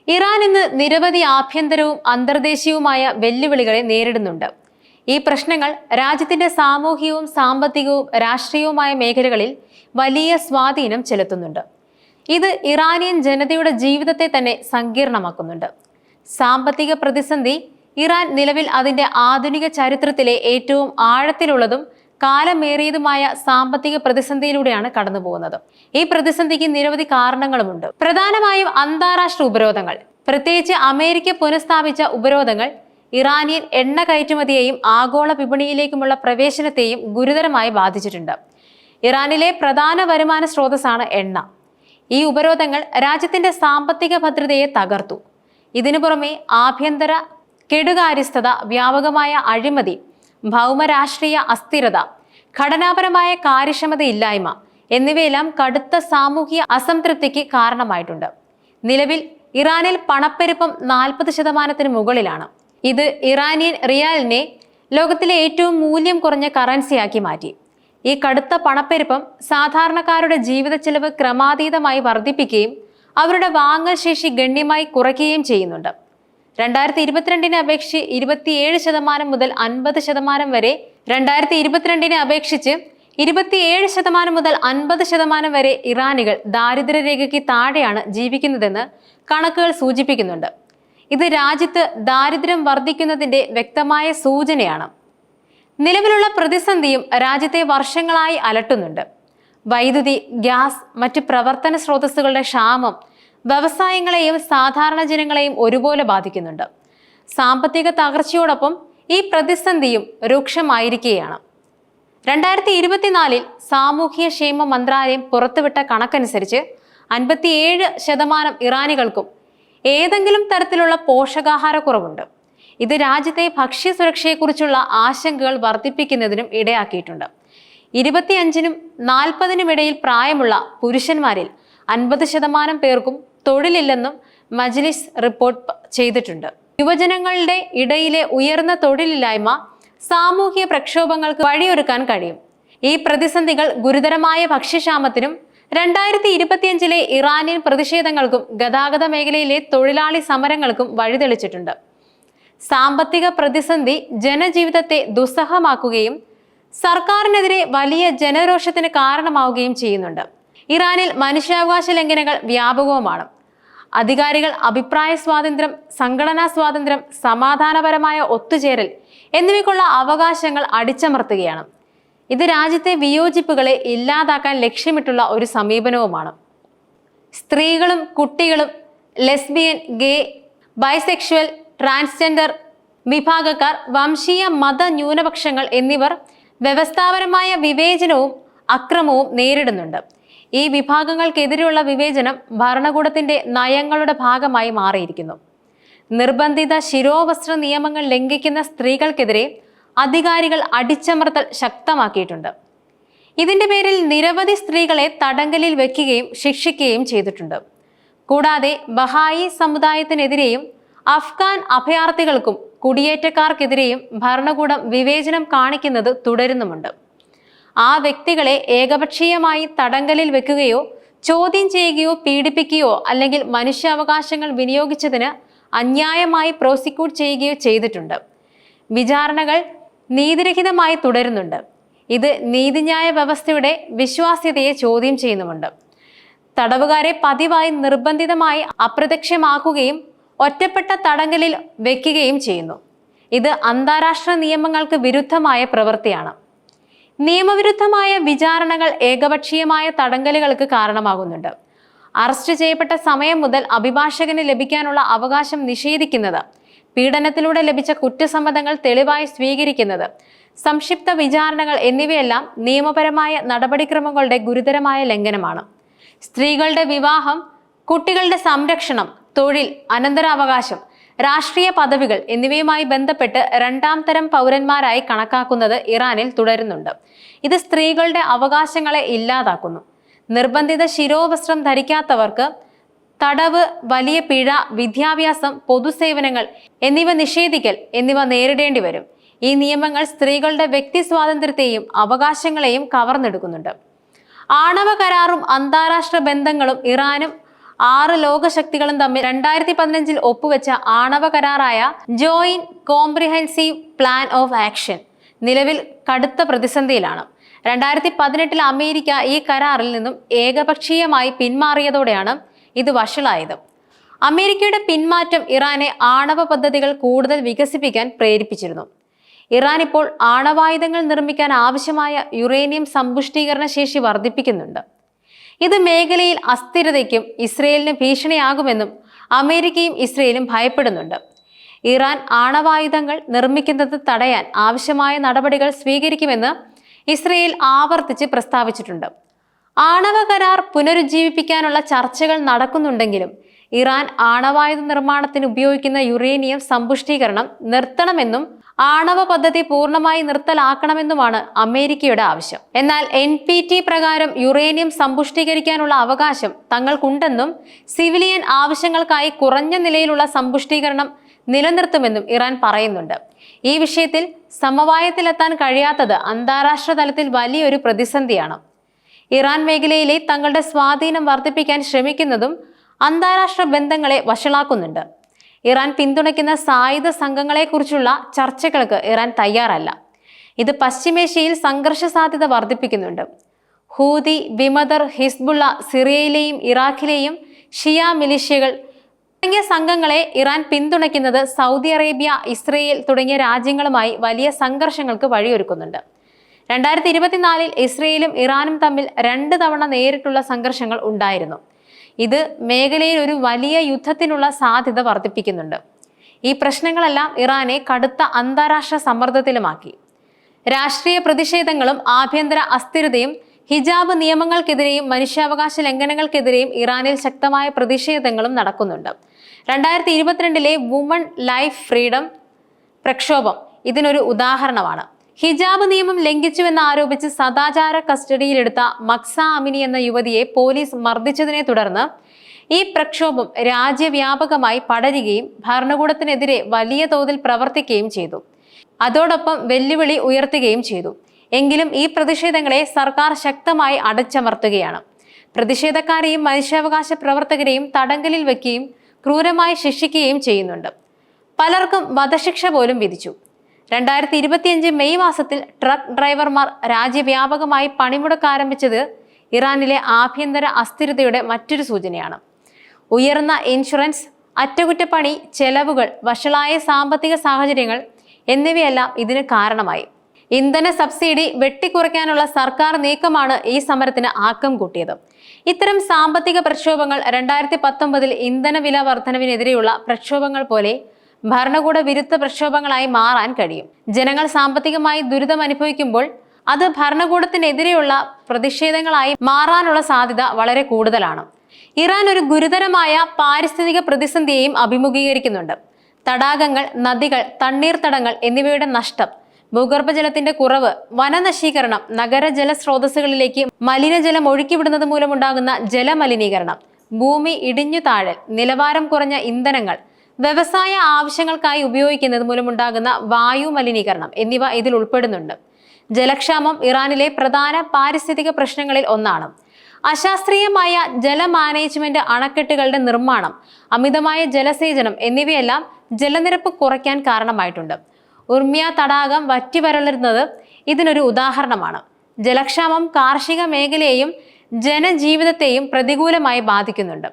Iran ഇന്ന് നിരവധി ആഭ്യന്തരവും അന്തർദേശീയവുമായ വെല്ലുവിളികളെ നേരിടുന്നുണ്ട്. ഈ പ്രശ്നങ്ങൾ രാജ്യത്തിന്റെ സാമൂഹികവും സാമ്പത്തികവും രാഷ്ട്രീയവുമായ മേഖലകളിൽ വലിയ സ്വാധീനം ചെലുത്തുന്നുണ്ട്. ഇത് ഇറാനിയൻ ജനതയുടെ ജീവിതത്തെ തന്നെ സങ്കീർണമാക്കുന്നുണ്ട്. സാമ്പത്തിക പ്രതിസന്ധി ഇറാൻ നിലവിൽ അതിന്റെ ആധുനിക ചരിത്രത്തിലെ ഏറ്റവും ആഴത്തിലുള്ളതും കാലമേറിയതുമായ സാമ്പത്തിക പ്രതിസന്ധിയിലൂടെയാണ് കടന്നുപോകുന്നത്. ഈ പ്രതിസന്ധിക്ക് നിരവധി കാരണങ്ങളുമുണ്ട്. പ്രധാനമായും അന്താരാഷ്ട്ര ഉപരോധങ്ങൾ, പ്രത്യേകിച്ച് അമേരിക്ക പുനഃസ്ഥാപിച്ച ഉപരോധങ്ങൾ ഇറാനിയൻ എണ്ണ കയറ്റുമതിയെയും ആഗോള വിപണിയിലേക്കുമുള്ള പ്രവേശനത്തെയും ഗുരുതരമായി ബാധിച്ചിട്ടുണ്ട്. ഇറാനിലെ പ്രധാന വരുമാന സ്രോതസ്സാണ് എണ്ണ. ഈ ഉപരോധങ്ങൾ രാജ്യത്തിന്റെ സാമ്പത്തിക ഭദ്രതയെ തകർത്തു. ഇതിനു പുറമെ ആഭ്യന്തര കെടുകാര്യസ്ഥത, വ്യാപകമായ അഴിമതി, ഭൗമരാഷ്ട്രീയ അസ്ഥിരത, ഘടനാപരമായ കാര്യക്ഷമതയില്ലായ്മ എന്നിവയെല്ലാം കടുത്ത സാമൂഹിക അസംതൃപ്തിക്ക് കാരണമായിട്ടുണ്ട്. നിലവിൽ ഇറാനിൽ പണപ്പെരുപ്പം 40% മുകളിലാണ്. ഇത് ഇറാനിയൻ റിയാലിനെ ലോകത്തിലെ ഏറ്റവും മൂല്യം കുറഞ്ഞ കറൻസിയാക്കി മാറ്റി. ഈ കടുത്ത പണപ്പെരുപ്പം സാധാരണക്കാരുടെ ജീവിത ചെലവ് ക്രമാതീതമായി വർദ്ധിപ്പിക്കുകയും അവരുടെ വാങ്ങൽ ശേഷി ഗണ്യമായി കുറയ്ക്കുകയും ചെയ്യുന്നുണ്ട്. 2022 അപേക്ഷിച്ച് 27% മുതൽ 50% വരെ 2022 അപേക്ഷിച്ച് 27% മുതൽ 50% വരെ ഇറാനികൾ ദാരിദ്ര്യരേഖയ്ക്ക് താഴെയാണ് ജീവിക്കുന്നതെന്ന് കണക്കുകൾ സൂചിപ്പിക്കുന്നുണ്ട്. ഇത് രാജ്യത്ത് ദാരിദ്ര്യം വർദ്ധിക്കുന്നതിന്റെ വ്യക്തമായ സൂചനയാണ്. നിലവിലുള്ള പ്രതിസന്ധിയും രാജ്യത്തെ വർഷങ്ങളായി അലട്ടുന്നുണ്ട്. വൈദ്യുതി, ഗ്യാസ്, മറ്റ് പ്രവർത്തന സ്രോതസ്സുകളുടെ ക്ഷാമം വ്യവസായങ്ങളെയും സാധാരണ ജനങ്ങളെയും ഒരുപോലെ ബാധിക്കുന്നുണ്ട്. സാമ്പത്തിക തകർച്ചയോടൊപ്പം ഈ പ്രതിസന്ധിയും രൂക്ഷമായിരിക്കുകയാണ്. 2024 സാമൂഹ്യ ക്ഷേമ മന്ത്രാലയം പുറത്തുവിട്ട കണക്കനുസരിച്ച് 57% ഇറാനികൾക്കും ഏതെങ്കിലും തരത്തിലുള്ള പോഷകാഹാരക്കുറവുണ്ട്. ഇത് രാജ്യത്തെ ഭക്ഷ്യസുരക്ഷയെക്കുറിച്ചുള്ള ആശങ്കകൾ വർദ്ധിപ്പിക്കുന്നതിനും ഇടയാക്കിയിട്ടുണ്ട്. 25-നും 40-നും ഇടയിൽ പ്രായമുള്ള പുരുഷന്മാരിൽ 50% പേർക്കും തൊഴിലില്ലെന്നും മജ്ലിസ് റിപ്പോർട്ട് ചെയ്തിട്ടുണ്ട്. യുവജനങ്ങളുടെ ഇടയിലെ ഉയർന്ന തൊഴിലില്ലായ്മ സാമൂഹിക പ്രക്ഷോഭങ്ങൾക്ക് വഴിയൊരുക്കാൻ കഴിയും. ഈ പ്രതിസന്ധികൾ ഗുരുതരമായ ഭക്ഷ്യക്ഷാമത്തിനും 2025 ഇറാനിയൻ പ്രതിഷേധങ്ങൾക്കും ഗതാഗത മേഖലയിലെ തൊഴിലാളി സമരങ്ങൾക്കും വഴിതെളിച്ചിട്ടുണ്ട്. സാമ്പത്തിക പ്രതിസന്ധി ജനജീവിതത്തെ ദുസ്സഹമാക്കുകയും സർക്കാരിനെതിരെ വലിയ ജനരോഷത്തിന് കാരണമാവുകയും ചെയ്യുന്നുണ്ട്. ഇറാനിൽ മനുഷ്യാവകാശ ലംഘനങ്ങൾ വ്യാപകവുമാണ്. അധികാരികൾ അഭിപ്രായ സ്വാതന്ത്ര്യം, സംഘടനാ സ്വാതന്ത്ര്യം, സമാധാനപരമായ ഒത്തുചേരൽ എന്നിവയ്ക്കുള്ള അവകാശങ്ങൾ അടിച്ചമർത്തുകയാണ്. ഇത് രാജ്യത്തെ വിയോജിപ്പുകളെ ഇല്ലാതാക്കാൻ ലക്ഷ്യമിട്ടുള്ള ഒരു സമീപനവുമാണ്. സ്ത്രീകളും കുട്ടികളും, ലെസ്ബിയൻ, ഗേ, ബൈസെക്ഷുവൽ, ട്രാൻസ്ജെൻഡർ വിഭാഗക്കാർ, വംശീയ മത ന്യൂനപക്ഷങ്ങൾ എന്നിവർ വ്യവസ്ഥാപരമായ വിവേചനവും അക്രമവും നേരിടുന്നുണ്ട്. ഈ വിഭാഗങ്ങൾക്കെതിരെയുള്ള വിവേചനം ഭരണകൂടത്തിന്റെ നയങ്ങളുടെ ഭാഗമായി മാറിയിരിക്കുന്നു. നിർബന്ധിത ശിരോവസ്ത്ര നിയമങ്ങൾ ലംഘിക്കുന്ന സ്ത്രീകൾക്കെതിരെ അധികാരികൾ അടിച്ചമർത്തൽ ശക്തമാക്കിയിട്ടുണ്ട്. ഇതിന്റെ പേരിൽ നിരവധി സ്ത്രീകളെ തടങ്കലിൽ വെക്കുകയും ശിക്ഷിക്കുകയും ചെയ്തിട്ടുണ്ട്. കൂടാതെ ബഹായി സമുദായത്തിനെതിരെയും അഫ്ഗാൻ അഭയാർത്ഥികൾക്കും കുടിയേറ്റക്കാർക്കെതിരെയും ഭരണകൂടം വിവേചനം കാണിക്കുന്നത് തുടരുന്നുമുണ്ട്. ആ വ്യക്തികളെ ഏകപക്ഷീയമായി തടങ്കലിൽ വെക്കുകയോ ചോദ്യം ചെയ്യുകയോ പീഡിപ്പിക്കുകയോ അല്ലെങ്കിൽ മനുഷ്യാവകാശങ്ങൾ വിനിയോഗിച്ചതിന് അന്യായമായി പ്രോസിക്യൂട്ട് ചെയ്യുകയോ ചെയ്തിട്ടുണ്ട്. വിചാരണകൾ നീതിരഹിതമായി തുടരുന്നുണ്ട്. ഇത് നീതിന്യായ വ്യവസ്ഥയുടെ വിശ്വാസ്യതയെ ചോദ്യം ചെയ്യുന്നുമുണ്ട്. തടവുകാരെ പതിവായി നിർബന്ധിതമായി അപ്രത്യക്ഷമാക്കുകയും ഒറ്റപ്പെട്ട തടങ്കലിൽ വെക്കുകയും ചെയ്യുന്നു. ഇത് അന്താരാഷ്ട്ര നിയമങ്ങൾക്ക് വിരുദ്ധമായ പ്രവൃത്തിയാണ്. നിയമവിരുദ്ധമായ വിചാരണകൾ ഏകപക്ഷീയമായ തടങ്കലുകൾക്ക് കാരണമാകുന്നുണ്ട്. അറസ്റ്റ് ചെയ്യപ്പെട്ട സമയം മുതൽ അഭിഭാഷകന് ലഭിക്കാനുള്ള അവകാശം നിഷേധിക്കുന്നത്, പീഡനത്തിലൂടെ ലഭിച്ച കുറ്റസമ്മതങ്ങൾ തെളിവായി സ്വീകരിക്കുന്നത്, സംക്ഷിപ്ത വിചാരണകൾ എന്നിവയെല്ലാം നിയമപരമായ നടപടിക്രമങ്ങളുടെ ഗുരുതരമായ ലംഘനമാണ്. സ്ത്രീകളുടെ വിവാഹം, കുട്ടികളുടെ സംരക്ഷണം, തൊഴിൽ, അനന്തരാവകാശം, രാഷ്ട്രീയ പദവികൾ എന്നിവയുമായി ബന്ധപ്പെട്ട് രണ്ടാം തരം പൗരന്മാരായി കണക്കാക്കുന്നത് ഇറാനിൽ തുടരുന്നുണ്ട്. ഇത് സ്ത്രീകളുടെ അവകാശങ്ങളെ ഇല്ലാതാക്കുന്നു. നിർബന്ധിത ശിരോവസ്ത്രം ധരിക്കാത്തവർക്ക് തടവ്, വലിയ പിഴ, വിദ്യാഭ്യാസം, പൊതുസേവനങ്ങൾ എന്നിവ നിഷേധിക്കൽ എന്നിവ നേരിടേണ്ടി വരും. ഈ നിയമങ്ങൾ സ്ത്രീകളുടെ വ്യക്തി സ്വാതന്ത്ര്യത്തെയും അവകാശങ്ങളെയും കവർന്നെടുക്കുന്നുണ്ട്. ആണവ കരാറും അന്താരാഷ്ട്ര ബന്ധങ്ങളും ഇറാനും 6 ലോകശക്തികളും തമ്മിൽ 2015 ഒപ്പുവെച്ച ആണവ കരാറായ joint comprehensive plan of action നിലവിൽ കടുത്ത പ്രതിസന്ധിയിലാണ്. 2018 അമേരിക്ക ഈ കരാറിൽ നിന്നും ഏകപക്ഷീയമായി പിന്മാറിയതോടെയാണ് ഇത് വഷളായത്. അമേരിക്കയുടെ പിന്മാറ്റം ഇറാനെ ആണവ പദ്ധതികൾ കൂടുതൽ വികസിപ്പിക്കാൻ പ്രേരിപ്പിച്ചിരുന്നു. ഇറാൻ ഇപ്പോൾ ആണവായുധങ്ങൾ നിർമ്മിക്കാൻ ആവശ്യമായ യുറേനിയം സമ്പുഷ്ടീകരണ ശേഷി വർദ്ധിപ്പിക്കുന്നുണ്ട്. ഇത് മേഖലയിൽ അസ്ഥിരതയ്ക്കും ഇസ്രയേലിന് ഭീഷണിയാകുമെന്നും അമേരിക്കയും ഇസ്രയേലും ഭയപ്പെടുന്നുണ്ട്. ഇറാൻ ആണവായുധങ്ങൾ നിർമ്മിക്കുന്നത് തടയാൻ ആവശ്യമായ നടപടികൾ സ്വീകരിക്കുമെന്ന് ഇസ്രയേൽ ആവർത്തിച്ച് പ്രസ്താവിച്ചിട്ടുണ്ട്. ആണവ കരാർ പുനരുജ്ജീവിപ്പിക്കാനുള്ള ചർച്ചകൾ നടക്കുന്നുണ്ടെങ്കിലും ഇറാൻ ആണവായുധ നിർമ്മാണത്തിന് ഉപയോഗിക്കുന്ന യുറേനിയം സമ്പുഷ്ടീകരണം നിർത്തണമെന്നും ആണവ പദ്ധതി പൂർണ്ണമായി നിർത്തലാക്കണമെന്നുമാണ് അമേരിക്കയുടെ ആവശ്യം. എന്നാൽ NPT പ്രകാരം യുറേനിയം സമ്പുഷ്ടീകരിക്കാനുള്ള അവകാശം തങ്ങൾക്കുണ്ടെന്നും സിവിലിയൻ ആവശ്യങ്ങൾക്കായി കുറഞ്ഞ നിലയിലുള്ള സമ്പുഷ്ടീകരണം നിലനിർത്തുമെന്നും ഇറാൻ പറയുന്നുണ്ട്. ഈ വിഷയത്തിൽ സമവായത്തിലെത്താൻ കഴിയാത്തത് അന്താരാഷ്ട്ര തലത്തിൽ വലിയൊരു പ്രതിസന്ധിയാണ്. ഇറാൻ മേഖലയിലെ തങ്ങളുടെ സ്വാധീനം വർദ്ധിപ്പിക്കാൻ ശ്രമിക്കുന്നതും അന്താരാഷ്ട്ര ബന്ധങ്ങളെ വഷളാക്കുന്നുണ്ട്. ഇറാൻ പിന്തുണയ്ക്കുന്ന സായുധ സംഘങ്ങളെക്കുറിച്ചുള്ള ചർച്ചകൾക്ക് ഇറാൻ തയ്യാറല്ല. ഇത് പശ്ചിമേഷ്യയിൽ സംഘർഷ സാധ്യത വർദ്ധിപ്പിക്കുന്നുണ്ട്. ഹൂതി, വിമതർ, ഹിസ്ബുള്ള, സിറിയയിലെയും ഇറാഖിലെയും ഷിയ മിലിഷ്യകൾ തുടങ്ങിയ സംഘങ്ങളെ ഇറാൻ പിന്തുണയ്ക്കുന്നത് സൗദി അറേബ്യ, ഇസ്രയേൽ തുടങ്ങിയ രാജ്യങ്ങളുമായി വലിയ സംഘർഷങ്ങൾക്ക് വഴിയൊരുക്കുന്നുണ്ട്. 2024 ഇസ്രയേലും ഇറാനും തമ്മിൽ 2 തവണ നേരിട്ടുള്ള സംഘർഷങ്ങൾ ഉണ്ടായിരുന്നു. ഇത് മേഖലയിൽ ഒരു വലിയ യുദ്ധത്തിനുള്ള സാധ്യത വർദ്ധിപ്പിക്കുന്നുണ്ട്. ഈ പ്രശ്നങ്ങളെല്ലാം ഇറാനെ കടുത്ത അന്താരാഷ്ട്ര സമ്മർദ്ദത്തിലുമാക്കി. രാഷ്ട്രീയ പ്രതിഷേധങ്ങളും ആഭ്യന്തര അസ്ഥിരതയും, ഹിജാബ് നിയമങ്ങൾക്കെതിരെയും മനുഷ്യാവകാശ ലംഘനങ്ങൾക്കെതിരെയും ഇറാനിൽ ശക്തമായ പ്രതിഷേധങ്ങളും നടക്കുന്നുണ്ട്. 2022 വുമൺ ലൈഫ് ഫ്രീഡം പ്രക്ഷോഭം ഇതിനൊരു ഉദാഹരണമാണ്. ഹിജാബ് നിയമം ലംഘിച്ചുവെന്ന് ആരോപിച്ച് സദാചാര കസ്റ്റഡിയിലെടുത്ത മക്സ അമിനി എന്ന യുവതിയെ പോലീസ് മർദ്ദിച്ചതിനെ തുടർന്ന് ഈ പ്രക്ഷോഭം രാജ്യവ്യാപകമായി പടരുകയും ഭരണകൂടത്തിനെതിരെ വലിയ തോതിൽ പ്രവർത്തിക്കുകയും ചെയ്തു. അതോടൊപ്പം വെല്ലുവിളി ഉയർത്തുകയും ചെയ്തു. എങ്കിലും ഈ പ്രതിഷേധങ്ങളെ സർക്കാർ ശക്തമായി അടച്ചമർത്തുകയാണ്. പ്രതിഷേധക്കാരെയും മനുഷ്യാവകാശ പ്രവർത്തകരെയും തടങ്കലിൽ വയ്ക്കുകയും ക്രൂരമായി ശിക്ഷിക്കുകയും ചെയ്യുന്നുണ്ട്. പലർക്കും വധശിക്ഷ പോലും വിധിച്ചു. 2025 മെയ് മാസത്തിൽ ട്രക്ക് ഡ്രൈവർമാർ രാജ്യവ്യാപകമായി പണിമുടക്ക് ആരംഭിച്ചത് ഇറാനിലെ ആഭ്യന്തര അസ്ഥിരതയുടെ മറ്റൊരു സൂചനയാണ്. ഉയർന്ന ഇൻഷുറൻസ്, അറ്റകുറ്റപ്പണി ചെലവുകൾ, വഷളായ സാമ്പത്തിക സാഹചര്യങ്ങൾ എന്നിവയെല്ലാം ഇതിന് കാരണമായി. ഇന്ധന സബ്സിഡി വെട്ടിക്കുറയ്ക്കാനുള്ള സർക്കാർ നീക്കമാണ് ഈ സമരത്തിന് ആക്കം കൂട്ടിയത്. ഇത്തരം സാമ്പത്തിക പ്രക്ഷോഭങ്ങൾ 2019 ഇന്ധന വില വർധനവിനെതിരെയുള്ള പ്രക്ഷോഭങ്ങൾ പോലെ ഭരണകൂട വിരുദ്ധ പ്രക്ഷോഭങ്ങളായി മാറാൻ കഴിയും. ജനങ്ങൾ സാമ്പത്തികമായി ദുരിതം അനുഭവിക്കുമ്പോൾ അത് ഭരണകൂടത്തിനെതിരെയുള്ള പ്രതിഷേധങ്ങളായി മാറാനുള്ള സാധ്യത വളരെ കൂടുതലാണ്. ഇറാൻ ഒരു ഗുരുതരമായ പാരിസ്ഥിതിക പ്രതിസന്ധിയെയും അഭിമുഖീകരിക്കുന്നുണ്ട്. തടാകങ്ങൾ, നദികൾ, തണ്ണീർത്തടങ്ങൾ എന്നിവയുടെ നഷ്ടം, ഭൂഗർഭജലത്തിന്റെ കുറവ്, വനനശീകരണം, നഗര ജലസ്രോതസ്സുകളിലേക്ക് മലിനജലം ഒഴുക്കിവിടുന്നത് മൂലമുണ്ടാകുന്ന ജലമലിനീകരണം, ഭൂമി ഇടിഞ്ഞു താഴൽ, നിലവാരം കുറഞ്ഞ ഇന്ധനങ്ങൾ, വ്യവസായ ആവശ്യങ്ങൾക്കായി ഉപയോഗിക്കുന്നത് മൂലമുണ്ടാകുന്ന വായു മലിനീകരണം എന്നിവ ഇതിൽ ഉൾപ്പെടുന്നുണ്ട്. ജലക്ഷാമം ഇറാനിലെ പ്രധാന പാരിസ്ഥിതിക പ്രശ്നങ്ങളിൽ ഒന്നാണ്. അശാസ്ത്രീയമായ ജല മാനേജ്മെന്റ്, അണക്കെട്ടുകളുടെ നിർമ്മാണം, അമിതമായ ജലസേചനം എന്നിവയെല്ലാം ജലനിരപ്പ് കുറയ്ക്കാൻ കാരണമായിട്ടുണ്ട്. ഉർമിയ തടാകം വറ്റിവരളുന്നത് ഇതിനൊരു ഉദാഹരണമാണ്. ജലക്ഷാമം കാർഷിക മേഖലയെയും ജനജീവിതത്തെയും പ്രതികൂലമായി ബാധിക്കുന്നുണ്ട്.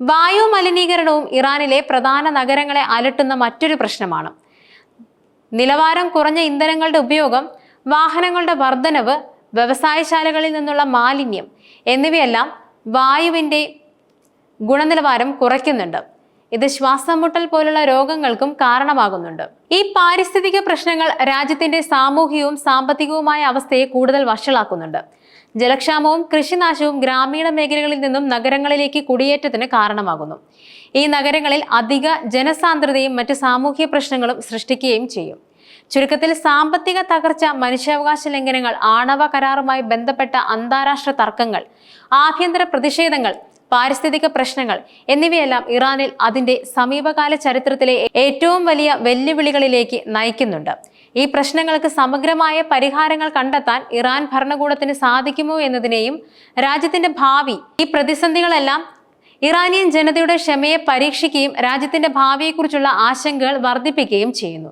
വായു മലിനീകരണവും ഇറാനിലെ പ്രധാന നഗരങ്ങളെ അലട്ടുന്ന മറ്റൊരു പ്രശ്നമാണ്. നിലവാരം കുറഞ്ഞ ഇന്ധനങ്ങളുടെ ഉപയോഗം, വാഹനങ്ങളുടെ വർധനവ്, വ്യവസായശാലകളിൽ നിന്നുള്ള മാലിന്യം എന്നിവയെല്ലാം വായുവിൻ്റെ ഗുണനിലവാരം കുറയ്ക്കുന്നുണ്ട്. ഇത് ശ്വാസം മുട്ടൽ പോലുള്ള രോഗങ്ങൾക്കും കാരണമാകുന്നുണ്ട്. ഈ പാരിസ്ഥിതിക പ്രശ്നങ്ങൾ രാജ്യത്തിന്റെ സാമൂഹികവും സാമ്പത്തികവുമായ അവസ്ഥയെ കൂടുതൽ വഷളാക്കുന്നുണ്ട്. ജലക്ഷാമവും കൃഷിനാശവും ഗ്രാമീണ മേഖലകളിൽ നിന്നും നഗരങ്ങളിലേക്ക് കുടിയേറ്റത്തിന് കാരണമാകുന്നു. ഈ നഗരങ്ങളിൽ അധിക ജനസാന്ദ്രതയും മറ്റ് സാമൂഹ്യ പ്രശ്നങ്ങളും സൃഷ്ടിക്കുകയും ചെയ്യും. ചുരുക്കത്തിൽ സാമ്പത്തിക തകർച്ച, മനുഷ്യാവകാശ ലംഘനങ്ങൾ, ആണവ കരാറുമായി ബന്ധപ്പെട്ട അന്താരാഷ്ട്ര തർക്കങ്ങൾ, ആഭ്യന്തര പ്രതിഷേധങ്ങൾ, പാരിസ്ഥിതിക പ്രശ്നങ്ങൾ എന്നിവയെല്ലാം ഇറാനിൽ അതിന്റെ സമീപകാല ചരിത്രത്തിലെ ഏറ്റവും വലിയ വെല്ലുവിളികളിലേക്ക് നയിക്കുന്നുണ്ട്. ഈ പ്രശ്നങ്ങൾക്ക് സമഗ്രമായ പരിഹാരങ്ങൾ കണ്ടെത്താൻ ഇറാൻ ഭരണകൂടത്തിന് സാധിക്കുമോ എന്നതിനെയും രാജ്യത്തിന്റെ ഭാവി, ഈ പ്രതിസന്ധികളെല്ലാം ഇറാനിയൻ ജനതയുടെ ക്ഷമയെ പരീക്ഷിക്കുകയും രാജ്യത്തിന്റെ ഭാവിയെക്കുറിച്ചുള്ള ആശങ്കകൾ വർദ്ധിപ്പിക്കുകയും ചെയ്യുന്നു.